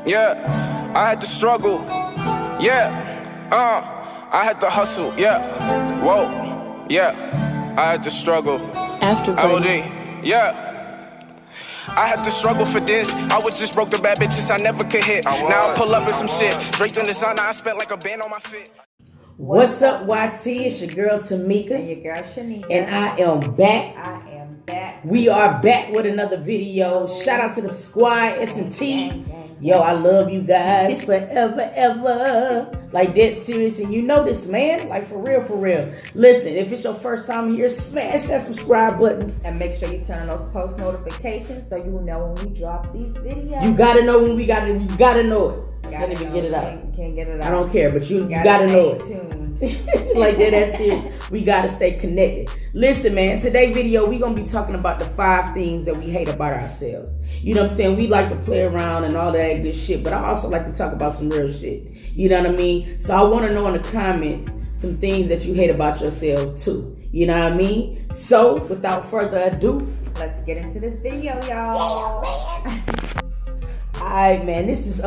Yeah, I had to struggle. Yeah, I had to hustle. Yeah, whoa. Yeah, I had to struggle. After OD. Yeah. I had to struggle for this. I was just broke the bad bitches I never could hit. Now I pull up in some shit. Draped in designer, I spent like a band on my fit. What's up, YT? It's your girl Tamika. And your girl Shanika. And I am back. I am back. We are back with another video. Shout out to the squad, S&T. Yo, I love you guys forever, ever. Like, dead serious. And you know this, man. Like, for real, for real. Listen, if it's your first time here, smash that subscribe button. And make sure you turn on those post notifications so you will know when we drop these videos. You gotta know when we got it. You gotta know it. Can't even get it out. Can't get it out. I don't care, but you gotta know it. Tuned. Like that's serious. We gotta stay connected. Listen, man, today's video we gonna be talking about the 5 things that we hate about ourselves. You know what I'm saying? We like to play around and all that good shit, but I also like to talk about some real shit. You know what I mean? So I want to know in the comments some things that you hate about yourself too. You know what I mean? So without further ado, let's get into this video, y'all. Alright, man, this is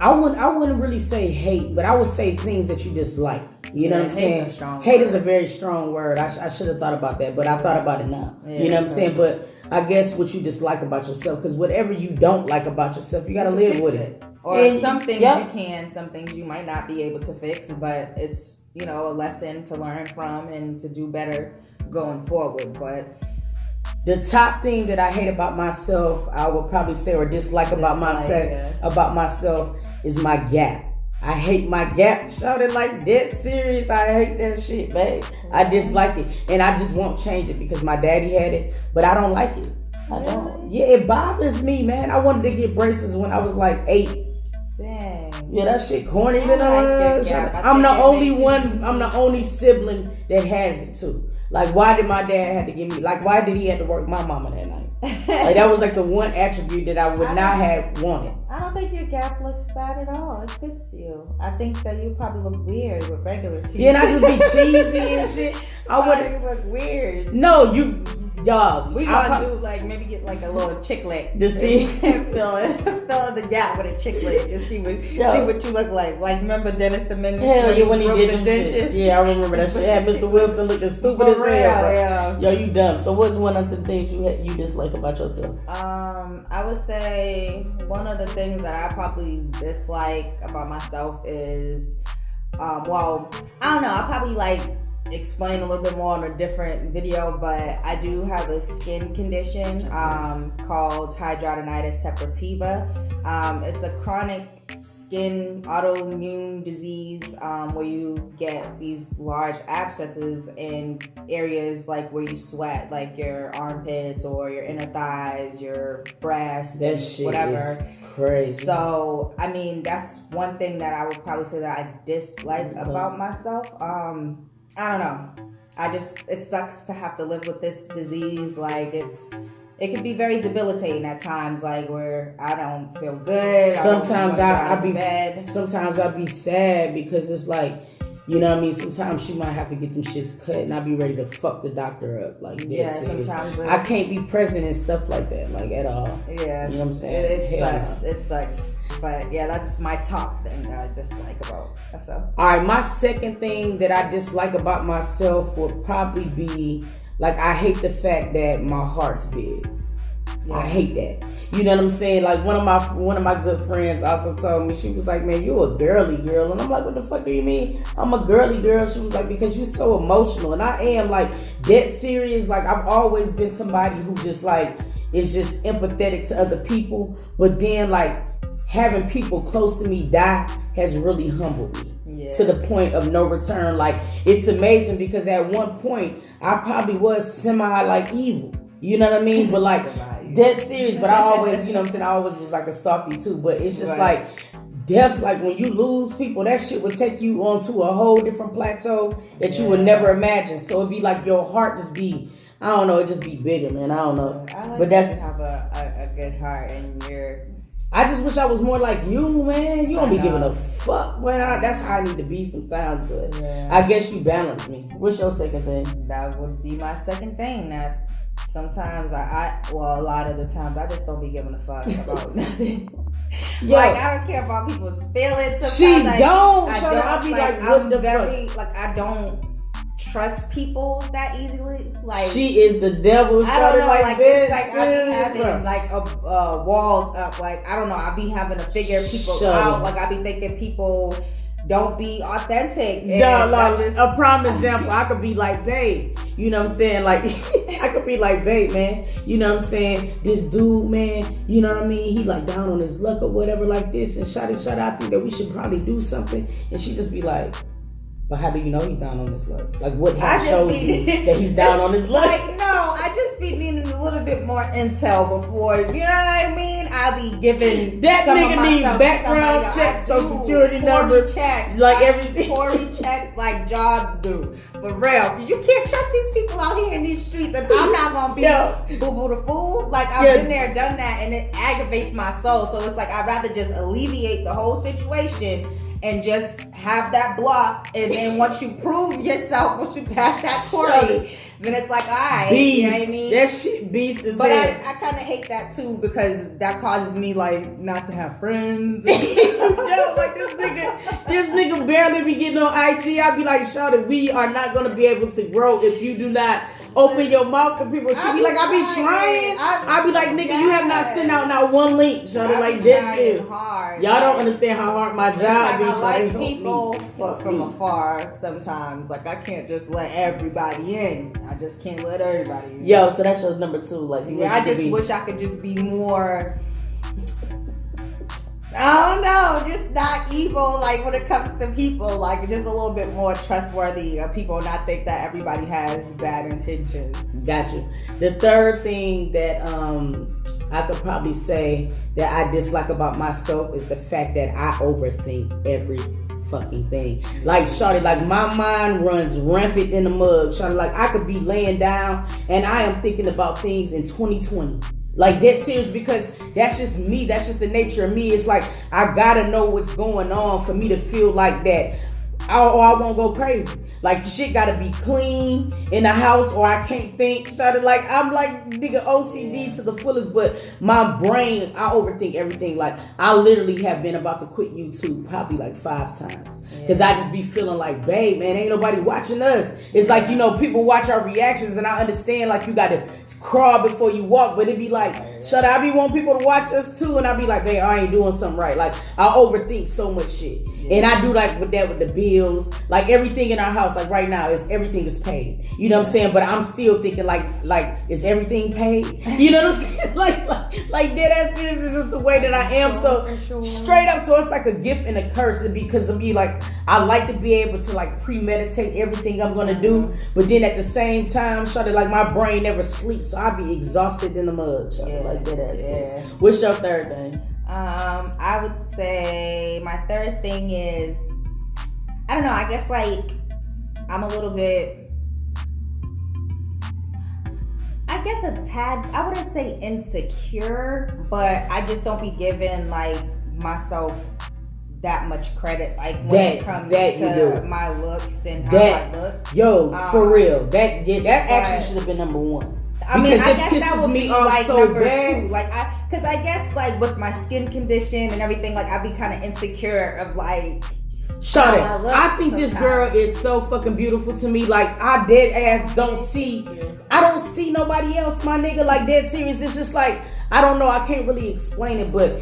I wouldn't really say hate, but I would say things that you dislike. You know what I'm saying? Hate is a very strong word. I should have thought about that, but I thought about it now. Yeah, you know what I'm saying? But I guess what you dislike about yourself, because whatever you don't like about yourself, you got to live with it. Or some things you can, some things you might not be able to fix, but it's, you know, a lesson to learn from and to do better going forward. But the top thing that I hate about myself, I would probably say, or dislike about myself, is my gap. I hate my gap. Shouted like dead serious. I hate that shit, babe. I dislike it, and I just won't change it because my daddy had it, but I don't like it. I don't. Yeah, it bothers me, man. I wanted to get braces when I was like 8. Dang. Yeah, that shit corny. I'm the only one. I'm the only sibling that has it too. Like, why did my dad have to give me? Like, why did he have to work my mama that night? Like, that was like the one attribute that I would not have wanted. I don't think your gap looks bad at all. It fits you. I think that you probably look weird with regular teeth. Yeah, and I just be cheesy and shit. Why do you look weird? No, dog. We gonna do like maybe get like a little chicklet to see fill the gap with a chicklet. Just see what you look like. Like, remember Dennis the Menace? Hell yeah, when he did the dentures. Yeah, I remember that shit. Yeah, Mr. Wilson looking stupid as hell. Yeah. Yo, you dumb. So what's one of the things you dislike about yourself? I would say one of the things that I probably dislike about myself is, well, I don't know. I'll probably like explain a little bit more on a different video, but I do have a skin condition called hidradenitis suppurativa. It's a chronic skin autoimmune disease where you get these large abscesses in areas like where you sweat, like your armpits or your inner thighs, your breasts, that shit whatever. Is crazy. So I mean, that's one thing that I would probably say that I dislike about myself. I don't know. It sucks to have to live with this disease. Like, it can be very debilitating at times, like where I don't feel good. Sometimes I'd be sad because it's like, you know what I mean? Sometimes she might have to get them shits cut and I'd be ready to fuck the doctor up. Like, dead serious. I can't be present and stuff like that, like, at all. Yeah. You know what I'm saying? It sucks. But yeah, that's my top thing that I dislike about myself. Alright, my second thing that I dislike about myself would probably be, like, I hate the fact that my heart's big. Yeah. I hate that. You know what I'm saying? Like, one of my good friends also told me, she was like, man, you a girly girl. And I'm like, what the fuck do you mean I'm a girly girl? She was like, because you're so emotional. And I am, like, dead serious. Like, I've always been somebody who just, like, is just empathetic to other people. But then, like, having people close to me die has really humbled me to the point of no return. Like, it's amazing because at one point I probably was semi like evil. You know what I mean? But like dead serious. But I always, you know what I'm saying, I always was like a softie too. But it's just like death, like when you lose people, that shit would take you onto a whole different plateau that you would never imagine. So it'd be like your heart just be, I don't know, it just be bigger, man. I don't know. I like but that's to have a good heart and I just wish I was more like you, man. You don't be giving a fuck. Well, that's how I need to be sometimes, but I guess you balance me. What's your second thing? That would be my second thing. That sometimes a lot of the times I just don't be giving a fuck about nothing. Like, I don't care about people's feelings. Sometimes She like, don't. I So don't. I'll be Like, what I'm the very, fuck? like, I don't trust people that easily. Like, She is the devil. I don't know. Like it's this. like I be having like walls up. Like, I don't know. I be having to figure people out. Like, I be thinking people don't be authentic. A prime example, I could be like, babe, you know what I'm saying? Like, I could be like, babe, man, you know what I'm saying? This dude, man, you know what I mean? He like down on his luck or whatever like this. And shot, I think that we should probably do something. And she just be like, but how do you know he's down on his luck? Like, what has showed you that he's down on his luck? Like, no, I just be needing a little bit more intel before, you know what I mean? I be giving that nigga need background checks, social security numbers, checks, like everything. Tory checks like jobs do. For real. You can't trust these people out here in these streets, and I'm not gonna be boo-boo the fool. Like, I've been there, done that, and it aggravates my soul. So it's like, I'd rather just alleviate the whole situation and just have that block, and then once you prove yourself, once you pass that Corey, then it's like, all right, you know what I mean? That shit beast is But I kind of hate that too, because that causes me like not to have friends. Yo, like this nigga barely be getting on IG. I be like, Shawty, we are not gonna be able to grow if you do not open your mouth to people. She be like, I be trying. I be like, nigga, you have not sent out not one link. Shawty, like that too. Y'all don't understand how hard my job is. I like people, but from afar sometimes. Like, I can't just let everybody in. I just can't let everybody in. Yo, so that's your number 2. Like, I just wish I could just be more, I don't know, just not evil, like, when it comes to people, like, just a little bit more trustworthy of people, not think that everybody has bad intentions. Got you. The third thing that I could probably say that I dislike about myself is the fact that I overthink every fucking thing. Like, shawty, like, my mind runs rampant in the mug. Shawty, like, I could be laying down and I am thinking about things in 2020. Like, dead serious, because that's just me. That's just the nature of me. It's like, I gotta know what's going on for me to feel like that. Or I won't go crazy. Like, shit gotta be clean in the house, or I can't think. Shawty, like, I'm like nigga OCD to the fullest, but my brain, I overthink everything. Like, I literally have been about to quit YouTube probably like 5 times. Cause I just be feeling like, babe, man, ain't nobody watching us. It's like, you know, people watch our reactions, and I understand like you gotta crawl before you walk, but it be like, shawty, I be wanting people to watch us too, and I be like, babe, I ain't doing something right. Like, I overthink so much shit. And I do like with that with the bills, like everything in our house, like right now, everything is paid. You know what I'm saying? But I'm still thinking like is everything paid? You know what I'm saying? Like dead ass serious is just the way that I am. So straight up, so it's like a gift and a curse, because of me. Like, I like to be able to like premeditate everything I'm gonna do, but then at the same time, shawty, like my brain never sleeps, so I be exhausted in the mud. Shawty, like dead ass serious. What's your third thing? I would say my third thing is, I don't know, I guess like I'm a little bit, I guess a tad, I wouldn't say insecure, but I just don't be giving like myself that much credit, like when it comes to my looks and how I look. Yo, for real, that actually should have been number 1. I mean, I guess that would be like so number 2. Like, because I guess like with my skin condition and everything, like I'd be kind of insecure of like. Shut it. I think this girl is so fucking beautiful to me. Like, I dead ass don't see nobody else, my nigga. Like, dead serious. It's just like, I don't know. I can't really explain it, but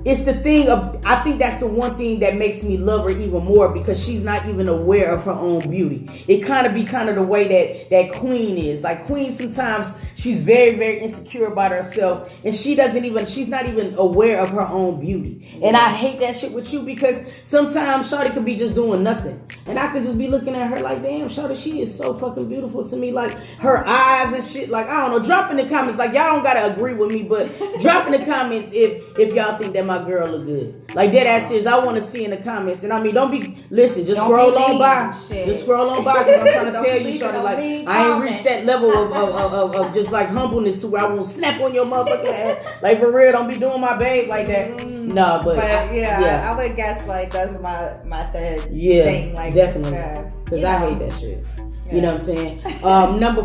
it's the thing of, I think that's the one thing that makes me love her even more, because she's not even aware of her own beauty. It kind of the way that Queen is. Like, Queen, sometimes she's very, very insecure about herself, and she's not even aware of her own beauty. And I hate that shit with you, because sometimes shawty could be just doing nothing, and I could just be looking at her like, damn, shawty, she is so fucking beautiful to me. Like, her eyes and shit. Like, I don't know. Drop in the comments. Like, y'all don't gotta agree with me, but drop in the comments if y'all think that my girl look good. Like, dead ass serious. I want to see in the comments. And I mean, just scroll on by. Just scroll on by, because I'm trying to tell you, shawty, like, I ain't reached that level of just like humbleness to where I won't snap on your motherfucking ass. Like, for real, don't be doing my babe like that. No, but I would guess like that's my third thing. Like, definitely, because I hate that shit. You know what I'm saying? Number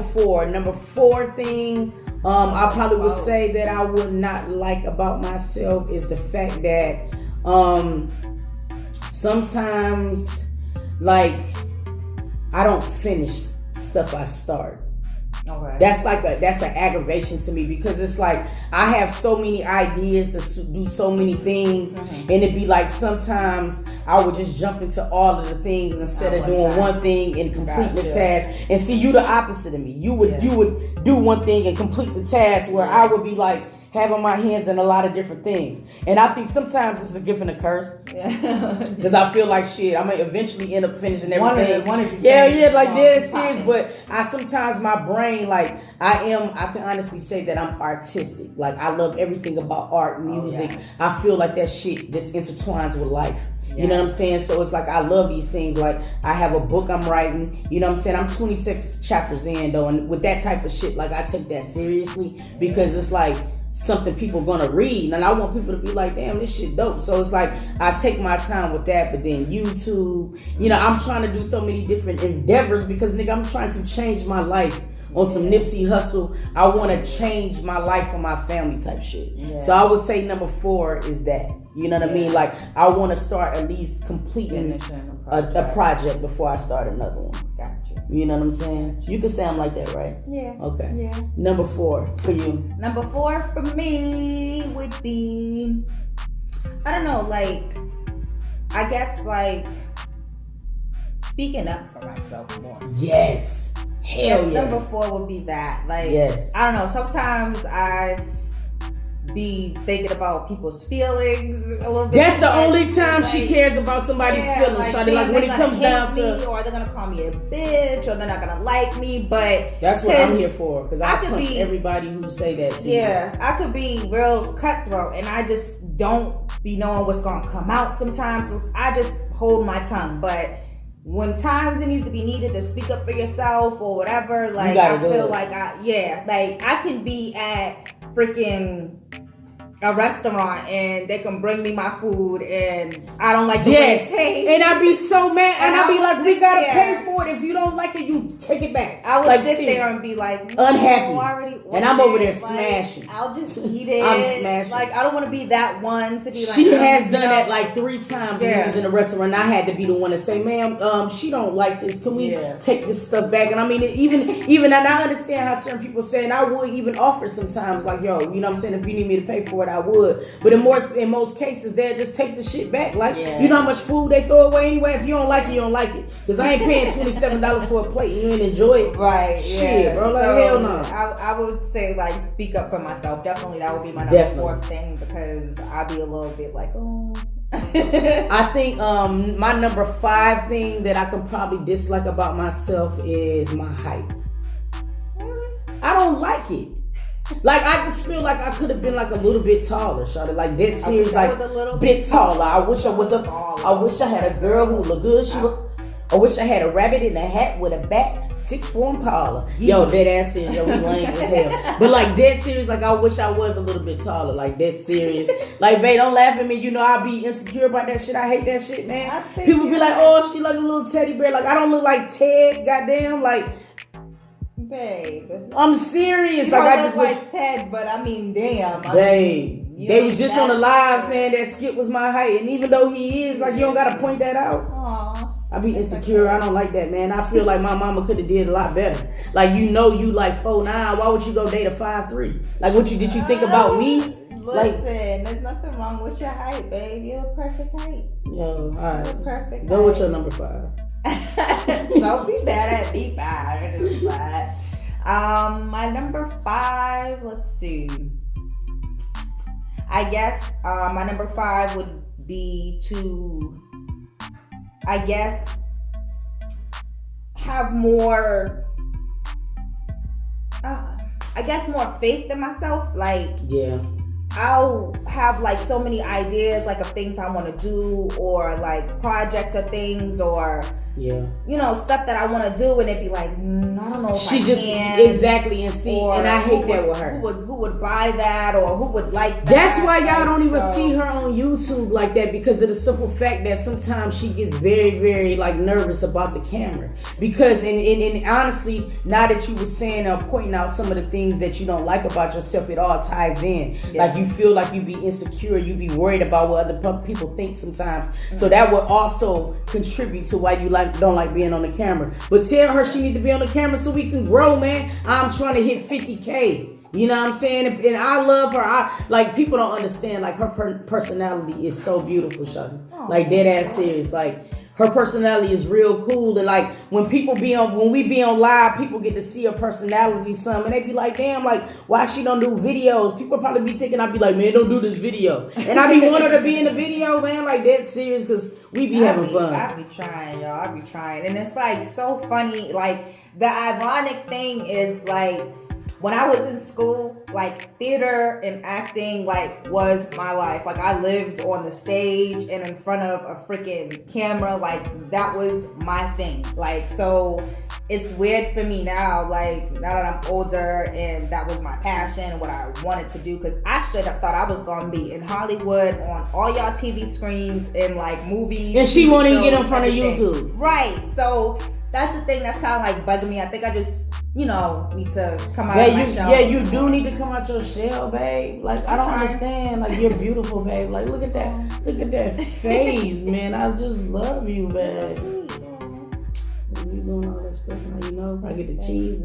four thing I probably would say that I would not like about myself is the fact that sometimes, like, I don't finish stuff I start. Okay. That's an aggravation to me, because it's like I have so many ideas to do so many things, and it'd be like sometimes I would just jump into all of the things instead of doing one thing and completing the task. And see, you the opposite of me. You would do one thing and complete the task, where I would be like having my hands in a lot of different things. And I think sometimes it's a gift and a curse. Because I feel like shit, I'm going to eventually end up finishing everything. Like dead serious. But sometimes my brain, like, I can honestly say that I'm artistic. Like, I love everything about art, music. I feel like that shit just intertwines with life. You know what I'm saying? So it's like I love these things. Like, I have a book I'm writing. You know what I'm saying? I'm 26 chapters in, though. And with that type of shit, like, I take that seriously, because it's like something people gonna read, and I want people to be like, damn, this shit dope. So it's like I take my time with that. But then YouTube, you know, I'm trying to do so many different endeavors, because nigga, I'm trying to change my life on some Nipsey Hussle. I want to change my life for my family type shit. So I would say number 4 is that. You know what I mean? Like, I want to start at least completing a project before I start another one. Gotcha. You know what I'm saying? You can say I'm like that, right? Yeah. Okay. Yeah. Number 4 for you. Number 4 for me would be, I don't know, like, I guess, like, speaking up for myself more. Yes. Hell yeah. Number 4 would be that. Like, yes. I don't know. Sometimes I be thinking about people's feelings a little bit. That's the only time she cares about somebody's feelings. Like when it comes down to, or they're gonna call me a bitch, or they're not gonna like me. But that's what I'm here for, because I punch be, everybody who say that to you. I could be real cutthroat, and I just don't be knowing what's gonna come out sometimes. So I just hold my tongue. But when times it needs to be needed to speak up for yourself or whatever, like, I feel like I can be at freaking a restaurant and they can bring me my food and I don't like the way it tastes. And I'd be so mad, and I'd be like, we gotta pay for it. If you don't like it, you take it back. I would sit there and be like, unhappy. And I'm over there smashing. I'll just eat it. I'm smashing. Like, I don't want to be that one to be like, she has done that like 3 times when we was in a restaurant. I had to be the one to say, ma'am, she don't like this. Can we take this stuff back? And I mean, even and I understand how certain people say, and I would even offer sometimes, like, yo, you know what I'm saying, if you need me to pay for it, I would. But in most cases, they'll just take the shit back. Like, you know how much food they throw away anyway? If you don't like it, you don't like it. Because I ain't paying $27 for a plate and you ain't enjoy it. Right. Shit, bro. Like, hell no. I would say, like, speak up for myself. Definitely, that would be my number 4th thing, because I'd be a little bit like, oh. I think my number 5 thing that I can probably dislike about myself is my height. I don't like it. Like, I just feel like I could have been like a little bit taller, shawty. Like, dead serious, like a bit taller. I wish I was I wish I had a girl who looked good. I wish I had a rabbit in a hat with a bat, 6'4" Impala. Yo, dead ass serious. Yo, we lame as hell. But like, dead serious, like, I wish I was a little bit taller. Like, dead serious. Like, babe, don't laugh at me. You know, I be insecure about that shit. I hate that shit, man. People be like, oh, she like a little teddy bear. Like, I don't look like Ted, goddamn. Like, babe, I'm serious. You like, I just like Ted, but I mean, damn, babe. They was just on the live saying that Skip was my height, and even though he is, like, you don't gotta point that out. Aww. I be insecure. I don't like that, man. I feel like my mama could have did a lot better. Like, you know, you like 4'9". Why would you go date a 5'3"? Like, did you think about me? Listen, there's nothing wrong with your height, babe. You're a perfect height. Yo, all right. You're perfect. Go with your number 5. Don't be mad at me. 5. My number 5. Let's see. I guess my number 5 would be to, I guess, have more, more faith in myself. Like, I'll have like so many ideas, like, of things I want to do, or like projects or things, or Yeah. you know, stuff that I want to do, and it'd be like, I don't know if she I just can. exactly and see, and I hate that with her. Who would buy that, or who would like that? That's why y'all don't even see her on YouTube like that, because of the simple fact that sometimes she gets very, very like nervous about the camera. Because and honestly, now that you were saying pointing out some of the things that you don't like about yourself, it all ties in. Yeah. Like you feel like you be insecure, you be worried about what other people think sometimes. So that would also contribute to why you don't like being on the camera. But tell her she need to be on the camera so we can grow, man. I'm trying to hit 50K. You know what I'm saying? And I love her. Like, people don't understand. Like, her personality is so beautiful, Shawty. Like, dead ass serious. Like, her personality is real cool. And like, when we be on live, people get to see her personality some, and they be like, damn, like, why she don't do videos? People probably be thinking I'd be like, man, don't do this video. And I be wanting her to be in the video, man, like dead serious, because we be having fun. I be trying, y'all. I be trying. And it's like so funny. Like, the ironic thing is, like, when I was in school, like, theater and acting, like, was my life. Like, I lived on the stage and in front of a freaking camera. Like, that was my thing. Like, so it's weird for me now, like, now that I'm older, and that was my passion and what I wanted to do, because I straight up thought I was going to be in Hollywood on all y'all TV screens and, like, movies. And she won't even get in front of YouTube. Right. So that's the thing that's kind of, like, bugging me. I think I just, you know, need to come out of my shell. Yeah, you do need to come out your shell, babe. Like, I don't understand. Like, you're beautiful, babe. Like, look at that face, man. I just love you, babe. You doing all that stuff now, you know? I get the cheese.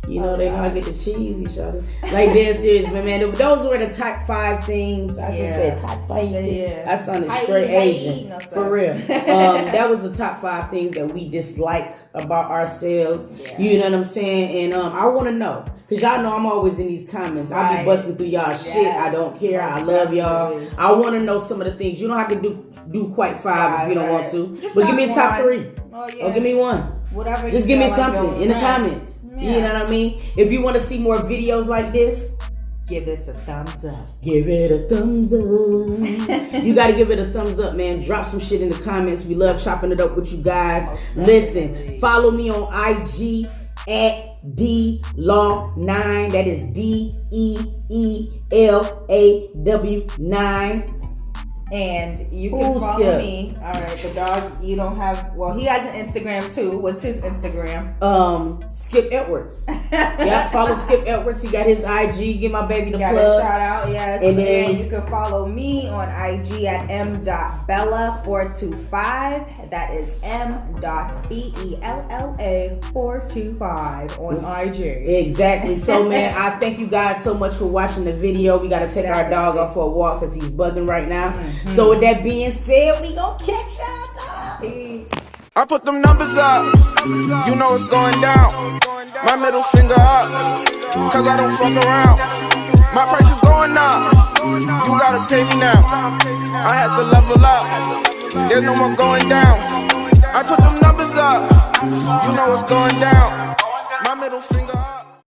You know, I get the cheesy, shawty. Like, dead serious, but man, those were the top 5 things. I just said top 5. Yeah. I sounded straight Asian. For real. That was the top 5 things that we dislike about ourselves. Yeah. You know what I'm saying? And I want to know, because y'all know I'm always in these comments. I'll be busting through y'all shit. I don't care. I love y'all. I want to know some of the things. You don't have to do quite 5 if you don't want to. But give me a top 3. Or give me 1. Whatever. Just give me something in the comments. Yeah. You know what I mean? If you want to see more videos like this, give this a thumbs up. Give it a thumbs up. You got to give it a thumbs up, man. Drop some shit in the comments. We love chopping it up with you guys. Listen, follow me on IG at DLaw9. That is DEELAW9. And you can follow me. All right, the dog, you don't have, well, he has an Instagram too. What's his Instagram? Skip Edwards. Yeah, follow Skip Edwards. He got his IG. Give my baby the plug. Got a shout out, yes. And then you can follow me on IG at m.bella425. That is m.bella425 on IG. Exactly. So, man, I thank you guys so much for watching the video. We got to take our dog off for a walk because he's bugging right now. So with that being said, we gonna catch y'all, dog. I put them numbers up, you know it's going down. My middle finger up, cause I don't fuck around. My price is going up, you gotta pay me now. I had to level up, there's no more going down. I put them numbers up, you know it's going down. My middle finger up.